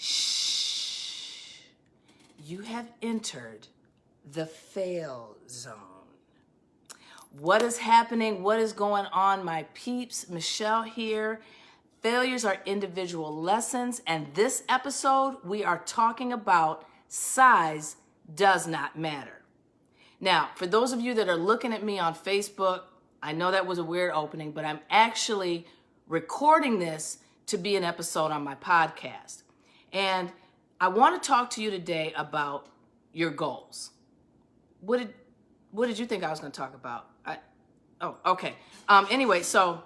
Shh. You have entered the fail zone. What is happening? What is going on, my peeps? Michelle here. Failures are individual lessons, and this episode, we are talking about size does not matter. Now, for those of you that are looking at me on Facebook, I know that was a weird opening, but I'm actually recording this to be an episode on my podcast. And I want to talk to you today about your goals. What did you think I was going to talk about? Okay. Anyway, so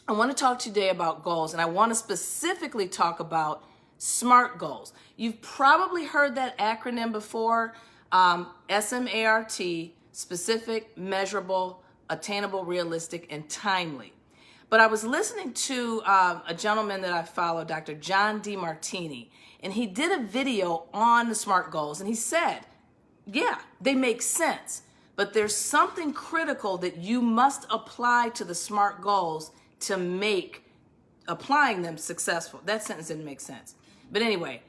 I want to talk today about goals, and I want to specifically talk about SMART goals. You've probably heard that acronym before, SMART, specific, measurable, attainable, realistic, and timely. But I was listening to a gentleman that I follow, Dr. John Demartini, and he did a video on the SMART goals, and he said, yeah, they make sense, but there's something critical that you must apply to the SMART goals to make applying them successful. That sentence didn't make sense. But anyway,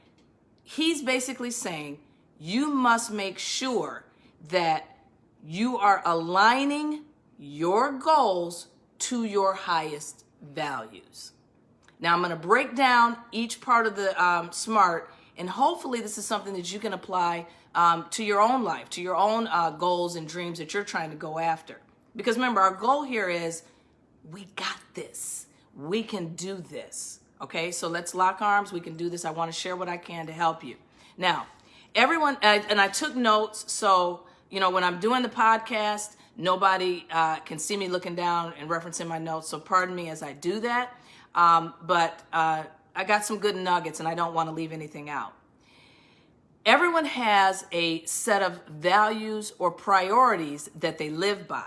he's basically saying you must make sure that you are aligning your goals to your highest values. Now I'm going to break down each part of the SMART, and hopefully this is something that you can apply to your own life, to your own goals and dreams that you're trying to go after. Because remember, our goal here is we got this. We can do this. Okay, so let's lock arms. We can do this. I want to share what I can to help you. Now, everyone, and I took notes, so when I'm doing the podcast, nobody can see me looking down and referencing my notes, so pardon me as I do that. But I got some good nuggets, and I don't want to leave anything out. Everyone has a set of values or priorities that they live by.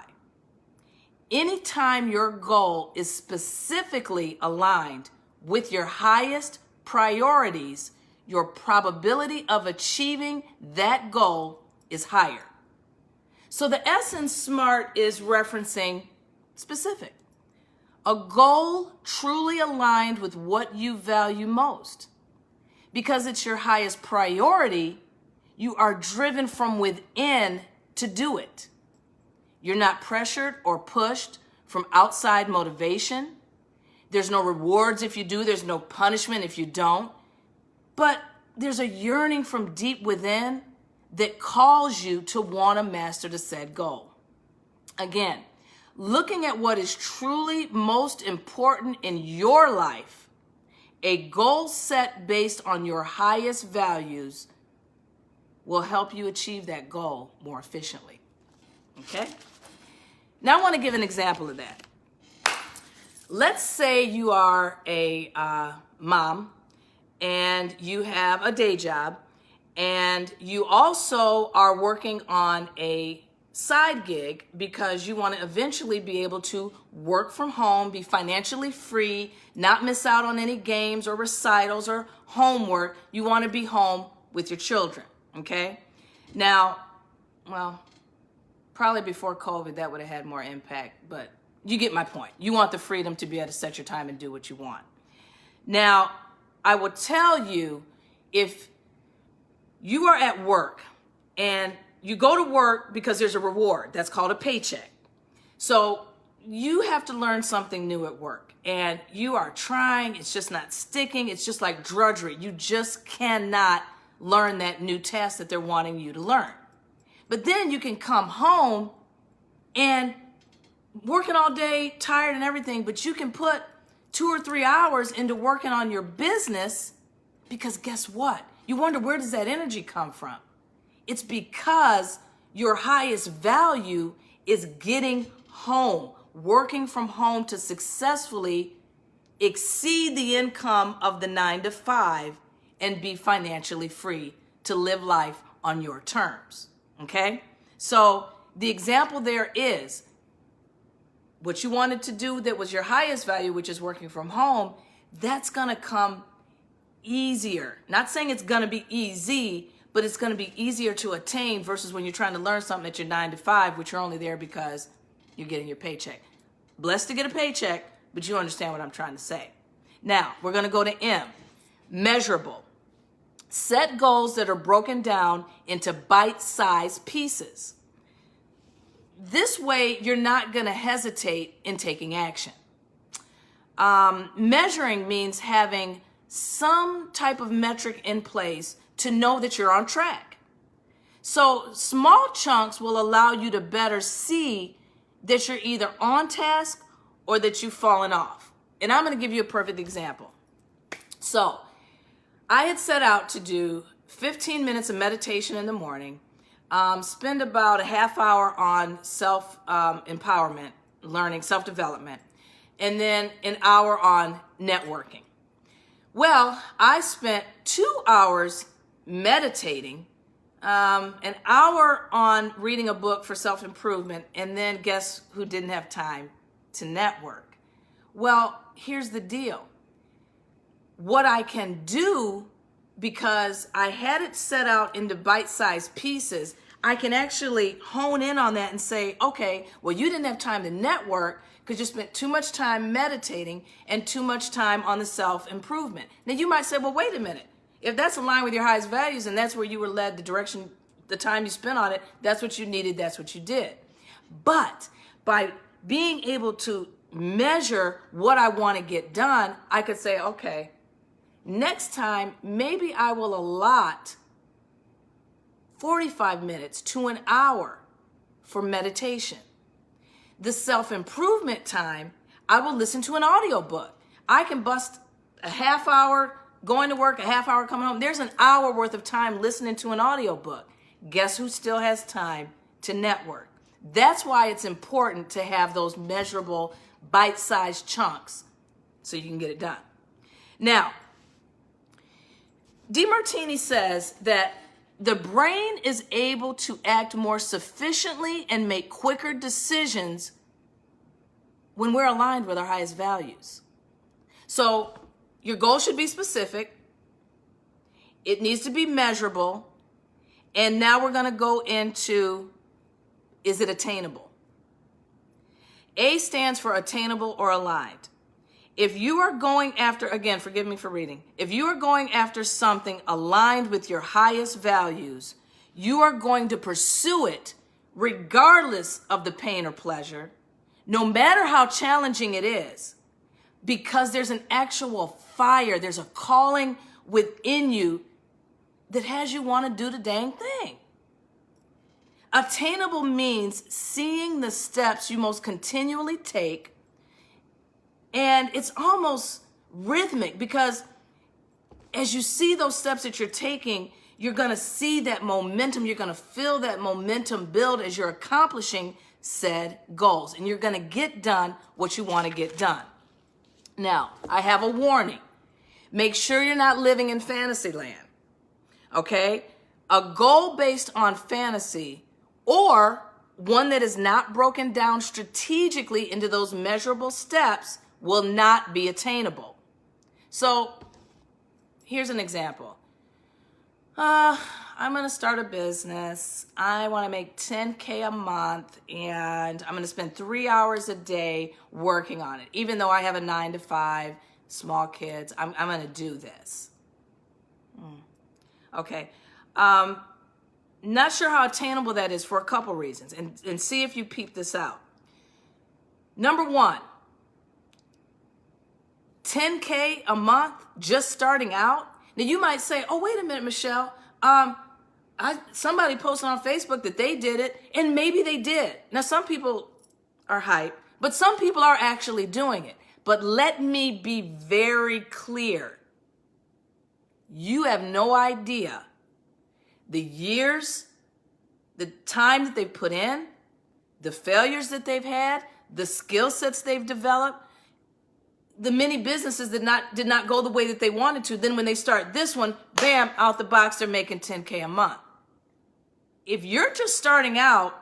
Anytime your goal is specifically aligned with your highest priorities, your probability of achieving that goal is higher. So the S in SMART is referencing specific. A goal truly aligned with what you value most. Because it's your highest priority, you are driven from within to do it. You're not pressured or pushed from outside motivation. There's no rewards if you do. There's no punishment if you don't. But there's a yearning from deep within that calls you to want to master the said goal. Again, looking at what is truly most important in your life, a goal set based on your highest values will help you achieve that goal more efficiently. Okay? Now I want to give an example of that. Let's say you are a mom and you have a day job and you also are working on a side gig because you want to eventually be able to work from home, be financially free, not miss out on any games or recitals or homework. You want to be home with your children, okay? Now, well, probably before COVID that would have had more impact, but you get my point. You want the freedom to be able to set your time and do what you want. Now, I will tell you, if you are at work and you go to work because there's a reward. That's called a paycheck. So you have to learn something new at work. And you are trying. It's just not sticking. It's just like drudgery. You just cannot learn that new task that they're wanting you to learn. But then you can come home and working all day, tired and everything, but you can put 2 or 3 hours into working on your business because guess what? You wonder, where does that energy come from? It's because your highest value is getting home, working from home to successfully exceed the income of the 9 to 5 and be financially free to live life on your terms. Okay? So the example there is what you wanted to do that was your highest value, which is working from home, that's going to come easier. Not saying it's going to be easy, but it's going to be easier to attain versus when you're trying to learn something at your 9 to 5, which you're only there because you're getting your paycheck. Blessed to get a paycheck, but you understand what I'm trying to say. Now, we're going to go to M, measurable. Set goals that are broken down into bite-sized pieces. This way, you're not going to hesitate in taking action. Measuring means having some type of metric in place to know that you're on track. So small chunks will allow you to better see that you're either on task or that you've fallen off. And I'm going to give you a perfect example. So I had set out to do 15 minutes of meditation in the morning, spend about a half hour on self-empowerment, learning, self-development, and then an hour on networking. Well, I spent 2 hours meditating, an hour on reading a book for self-improvement, and then guess who didn't have time to network? Well, here's the deal. What I can do, because I had it set out into bite-sized pieces, I can actually hone in on that and say, okay, well, you didn't have time to network because you spent too much time meditating and too much time on the self-improvement. Now, you might say, well, wait a minute. If that's aligned with your highest values and that's where you were led, the direction, the time you spent on it, that's what you needed, that's what you did. But by being able to measure what I want to get done, I could say, okay, next time, maybe I will allot 45 minutes to an hour for meditation. The self-improvement time, I will listen to an audiobook. I can bust a half hour going to work, a half hour coming home. There's an hour worth of time listening to an audiobook. Guess who still has time to network? That's why it's important to have those measurable bite-sized chunks so you can get it done. Now, DeMartini says that the brain is able to act more sufficiently and make quicker decisions when we're aligned with our highest values. So your goal should be specific. It needs to be measurable. And now we're going to go into, is it attainable? A stands for attainable or aligned. If you are going after, again, forgive me for reading, if you are going after something aligned with your highest values, you are going to pursue it regardless of the pain or pleasure, no matter how challenging it is, because there's an actual fire, there's a calling within you that has you want to do the dang thing. Attainable means seeing the steps you most continually take. And it's almost rhythmic because as you see those steps that you're taking, you're going to see that momentum. You're going to feel that momentum build as you're accomplishing said goals. And you're going to get done what you want to get done. Now, I have a warning. Make sure you're not living in fantasy land. Okay? A goal based on fantasy or one that is not broken down strategically into those measurable steps will not be attainable. So here's an example. I'm going to start a business. I want to make $10K a month and I'm going to spend 3 hours a day working on it. Even though I have a 9-to-5, small kids, I'm going to do this. Okay. Not sure how attainable that is for a couple reasons, and see if you peep this out. Number one, 10K a month just starting out. Now you might say, oh, wait a minute, Michelle. Somebody posted on Facebook that they did it, and maybe they did. Now some people are hype, but some people are actually doing it. But let me be very clear. You have no idea the years, the time that they've put in, the failures that they've had, the skill sets they've developed, the many businesses that did not go the way that they wanted to. Then when they start this one, bam, out the box, they're making 10K a month. If you're just starting out,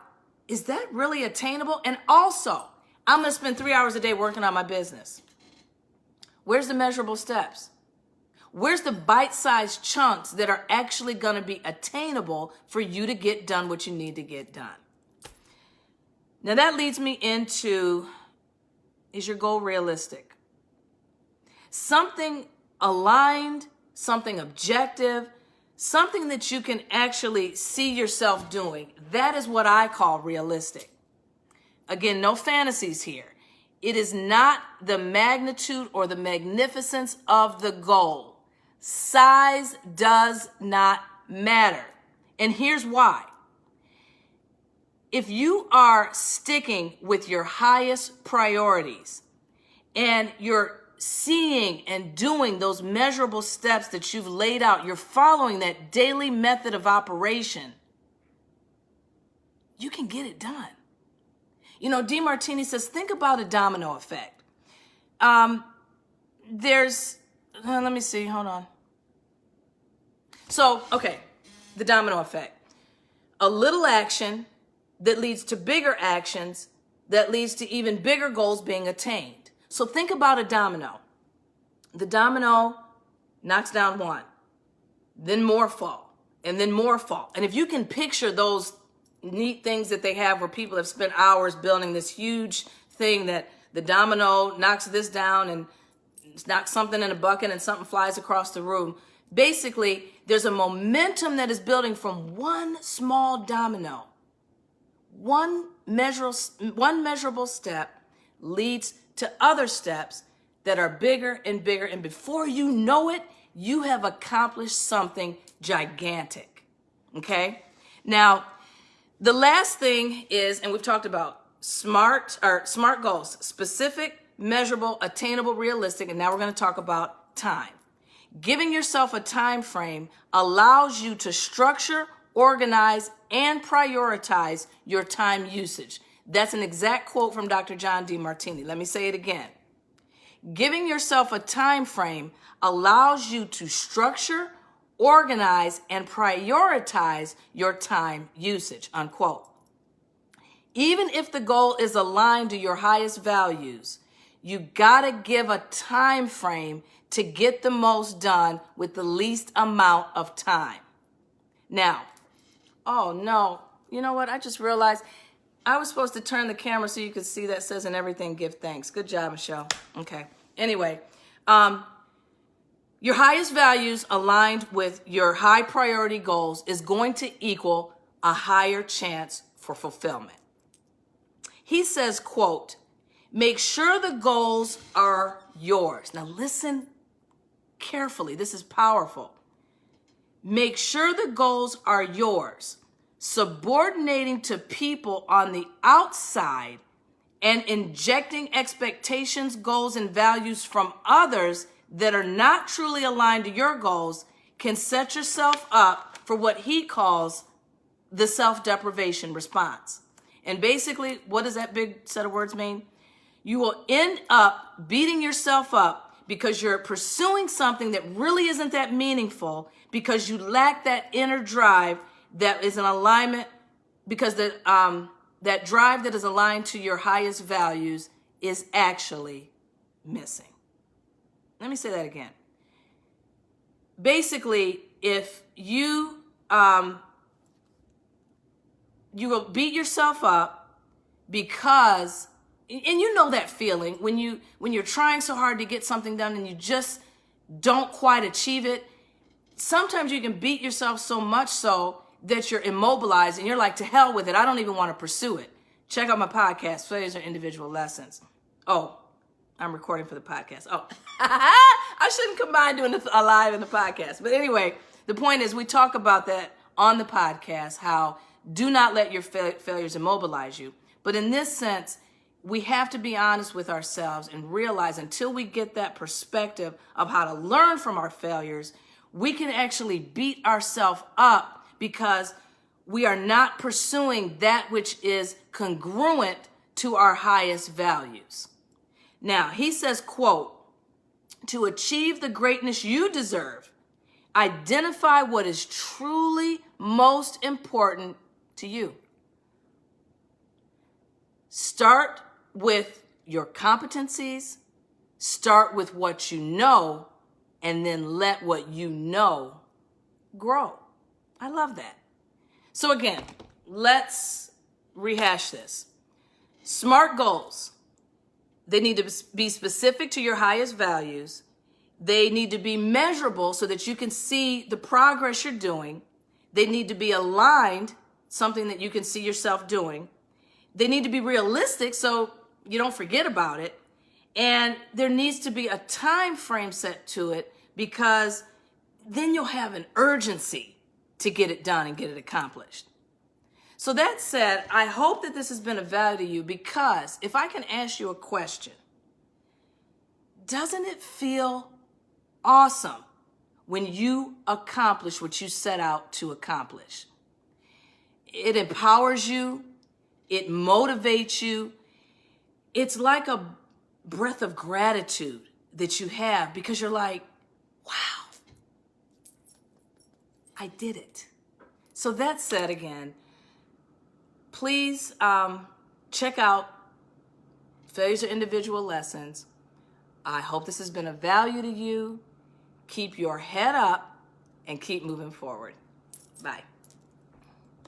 is that really attainable? And also, I'm going to spend 3 hours a day working on my business. Where's the measurable steps? Where's the bite-sized chunks that are actually going to be attainable for you to get done what you need to get done? Now that leads me into, is your goal realistic? Something aligned, something objective, something that you can actually see yourself doing. That is what I call realistic. Again, no fantasies here. It is not the magnitude or the magnificence of the goal. Size does not matter. And here's why. If you are sticking with your highest priorities and you're seeing and doing those measurable steps that you've laid out, you're following that daily method of operation, you can get it done. You know, DeMartini says, think about a domino effect. Let me see, hold on. So, okay, the domino effect. A little action that leads to bigger actions that leads to even bigger goals being attained. So think about a domino. The domino knocks down one, then more fall, and then more fall. And if you can picture those neat things that they have where people have spent hours building this huge thing that the domino knocks this down and knocks something in a bucket and something flies across the room. Basically, there's a momentum that is building from one small domino. One measurable step leads to other steps that are bigger and bigger. And before you know it, you have accomplished something gigantic. Okay? Now, the last thing is, and we've talked about smart goals, specific, measurable, attainable, realistic, and now we're going to talk about time. Giving yourself a time frame allows you to structure, organize, and prioritize your time usage. That's an exact quote from Dr. John DeMartini. Let me say it again. Giving yourself a time frame allows you to structure, organize, and prioritize your time usage, unquote. Even if the goal is aligned to your highest values, you gotta give a time frame to get the most done with the least amount of time. Now, oh no, you know what? I just realized I was supposed to turn the camera so you could see that says in everything, give thanks. Good job, Michelle. Okay. Anyway, your highest values aligned with your high priority goals is going to equal a higher chance for fulfillment. He says, quote, make sure the goals are yours. Now listen carefully. This is powerful. Make sure the goals are yours. Subordinating to people on the outside and injecting expectations, goals, and values from others that are not truly aligned to your goals can set yourself up for what he calls the self-deprivation response. And basically, what does that big set of words mean? You will end up beating yourself up because you're pursuing something that really isn't that meaningful because you lack that inner drive that is in alignment, because that drive that is aligned to your highest values is actually missing. Let me say that again. Basically, if you will beat yourself up because, and you know that feeling when you're trying so hard to get something done and you just don't quite achieve it. Sometimes you can beat yourself so much so that you're immobilized and you're like, to hell with it. I don't even want to pursue it. Check out my podcast, Failures Are Individual Lessons. Oh, I'm recording for the podcast. Oh, I shouldn't combine doing a live and the podcast. But anyway, the point is we talk about that on the podcast, how do not let your failures immobilize you. But in this sense, we have to be honest with ourselves and realize until we get that perspective of how to learn from our failures, we can actually beat ourselves up because we are not pursuing that which is congruent to our highest values. Now, he says, quote, to achieve the greatness you deserve, identify what is truly most important to you. Start with your competencies, start with what you know, and then let what you know grow. I love that. So again, let's rehash this. Smart goals. They need to be specific to your highest values. They need to be measurable so that you can see the progress you're doing. They need to be aligned, something that you can see yourself doing. They need to be realistic so you don't forget about it. And there needs to be a time frame set to it, because then you'll have an urgency to get it done and get it accomplished. So that said, I hope that this has been of value to you, because if I can ask you a question, doesn't it feel awesome when you accomplish what you set out to accomplish? It empowers you. It motivates you. It's like a breath of gratitude that you have, because you're like, wow, I did it. So that said, again, please check out Failures Are Individual Lessons. I hope this has been of value to you. Keep your head up and keep moving forward. Bye.